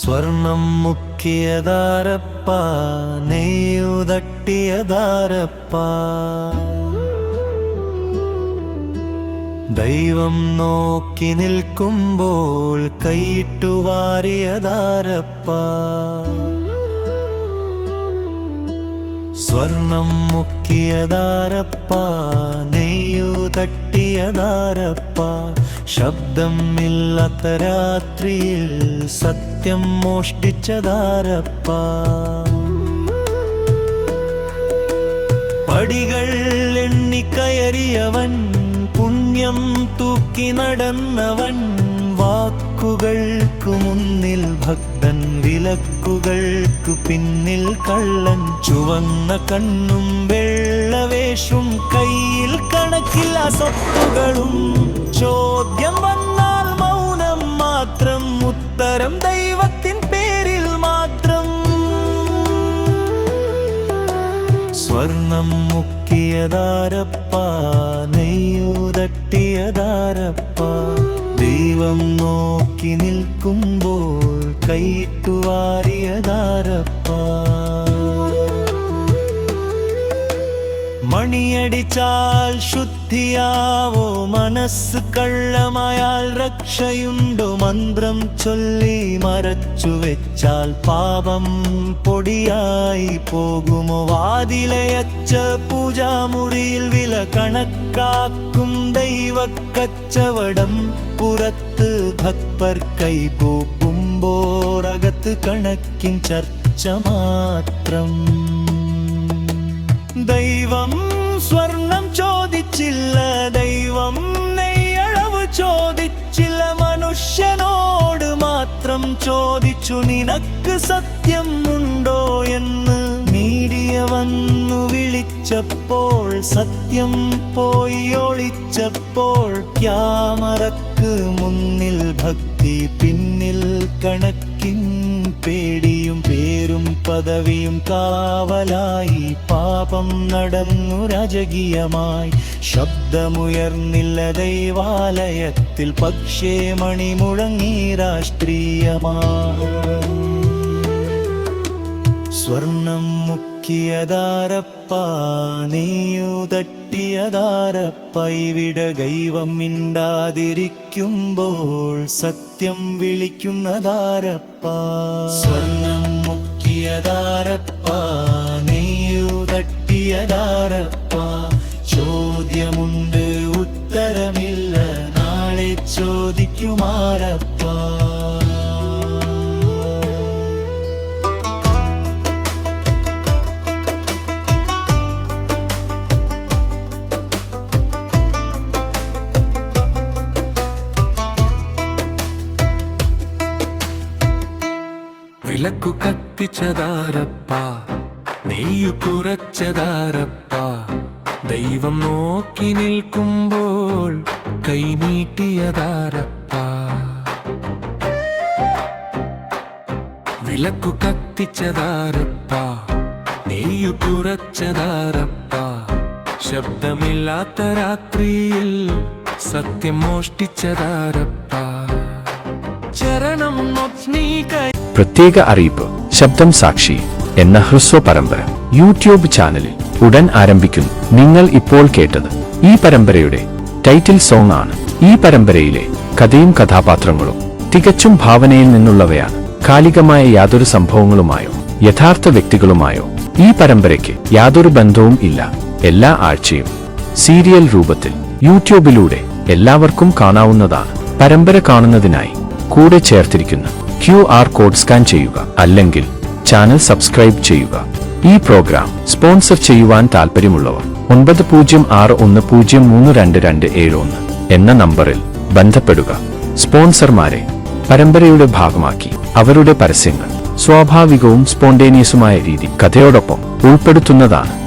സ്വർണം മുക്കിയതാരപ്പ, നെയ്യുതട്ടിയതാരപ്പ, ദൈവം നോക്കി നിൽക്കുമ്പോൾ കൈയിട്ടുവാരിയതാരപ്പ. സ്വർണം മുക്കിയതാരപ്പ, നെയ്യുതട്ടിയതാരപ്പ, ശബ്ദമില്ലാത്ത രാത്രിയിൽ സത്യം മോഷ്ടിച്ചതാരപ്പ. പടികൾ എണ്ണിക്കയറിയവൻ, പുണ്യം തൂക്കി നടന്നവൻ, വാക്കുകൾക്കു മുന്നിൽ ഭക്തൻ, വിലക്കുകൾക്കു പിന്നിൽ കള്ളൻ. ചുവന്ന കണ്ണും വെള്ളവേഷും, കയ്യിൽ കണക്കില്ല സ്വത്തുകളും. ചോദ്യം വന്നാൽ മൗനം മാത്രം, ഉത്തരം ദൈവത്തിൻ പേരിൽ മാത്രം. സ്വർണം മുക്കിയതാരപ്പ, നെയ്യുതട്ടിയതാരപ്പ, ദൈവം നോക്കി നിൽക്കുമ്പോൾ കൈയിട്ടുവാരിയതാരപ്പ. മണിയടിച്ചാൽ ശുദ്ധിയാവോ മനസ്സ്, കള്ളമായാൽ രക്ഷയുണ്ടോ? മന്ത്രം ചൊല്ലി മറച്ചു വെച്ചാൽ പാപം പൊടിയായി പോകുമോ? വാതിലയച്ച പൂജാമുറിയിൽ വില കണക്കാക്കും ദൈവക്കച്ചവടം, പുറത്ത് ഭക്തർ കൈകൂപ്പുമ്പോൾ അകത്ത് കണക്കിൻ ചർച്ച മാത്രം. ദൈവം സ്വർണം ചോദിച്ചില്ല, ദൈവം നെയ്യളവ് ചോദിച്ചില്ല, മനുഷ്യനോട് മാത്രം ചോദിച്ചു, നിനക്ക് സത്യം ഉണ്ടോ എന്ന്. മീഡിയ വന്നു വിളിച്ചപ്പോൾ, സത്യം പോയി ഒളിച്ചപ്പോൾ, ക്യാമറക്ക് മുന്നിൽ ഭക്തി, പിന്നിൽ കണക്കിൻ പേടിയും പേരും പദവിയും കാവലായി. പാപം നടന്നു രാജകീയമായി, ശബ്ദമുയർന്നില്ല ദൈവാലയത്തിൽ, പക്ഷേ മണി മുഴങ്ങി രാഷ്ട്രീയമായി. സ്വർണം മുക്കിയതാരപ്പ, നെയ്യുതട്ടിയതാരപ്പ, ഇവിടെ ദൈവം മിണ്ടാതിരിക്കുമ്പോൾ സത്യം വിളിക്കുന്നതാരപ്പ. സ്വർണം മുക്കിയതാരപ്പ, നെയ്യുതട്ടിയതാരപ്പ, ചോദ്യമുണ്ട് ഉത്തരമില്ല, നാളെ ചോദിക്കുമാരപ്പ. വിളക്കു കത്തിച്ചതാരപ്പ, നെയ്യു കുറച്ചതാരപ്പ, ദൈവം നോക്കി നിൽക്കുമ്പോൾ കൈനീട്ടിയതാരപ്പ. വിളക്കു കത്തിച്ചതാരപ്പ, നെയ്യു കുറച്ചതാരപ്പ, ശബ്ദമില്ലാത്ത രാത്രിയിൽ സത്യം മോഷ്ടിച്ചതാരപ്പ. ചരണം നോക്കി പ്രത്യേക അറിയിപ്പ്. ശബ്ദം സാക്ഷി എന്ന ഹ്രസ്വ പരമ്പര യൂട്യൂബ് ചാനലിൽ ഉടൻ ആരംഭിക്കുന്നു. നിങ്ങൾ ഇപ്പോൾ കേട്ടത് ഈ പരമ്പരയുടെ ടൈറ്റിൽ സോങ് ആണ്. ഈ പരമ്പരയിലെ കഥയും കഥാപാത്രങ്ങളും തികച്ചും ഭാവനയിൽ നിന്നുള്ളവയാണ്. കാലികമായ യാതൊരു സംഭവങ്ങളുമായോ യഥാർത്ഥ വ്യക്തികളുമായോ ഈ പരമ്പരയ്ക്ക് യാതൊരു ബന്ധവും ഇല്ല. എല്ലാ ആഴ്ചയും സീരിയൽ രൂപത്തിൽ യൂട്യൂബിലൂടെ എല്ലാവർക്കും കാണാവുന്നതാണ്. പരമ്പര കാണുന്നതിനായി കൂടെ ചേർത്തിരിക്കുന്ന QR കോഡ് സ്കാൻ ചെയ്യുക, അല്ലെങ്കിൽ ചാനൽ സബ്സ്ക്രൈബ് ചെയ്യുക. ഈ പ്രോഗ്രാം സ്പോൺസർ ചെയ്യുവാൻ താൽപ്പര്യമുള്ളവർ 9061032271 എന്ന നമ്പറിൽ ബന്ധപ്പെടുക. സ്പോൺസർമാരെ പരമ്പരയുടെ ഭാഗമാക്കി അവരുടെ പരസ്യങ്ങൾ സ്വാഭാവികവും സ്പോണ്ടേനിയസുമായ രീതി കഥയോടൊപ്പം ഉൾപ്പെടുത്തുന്നതാണ്.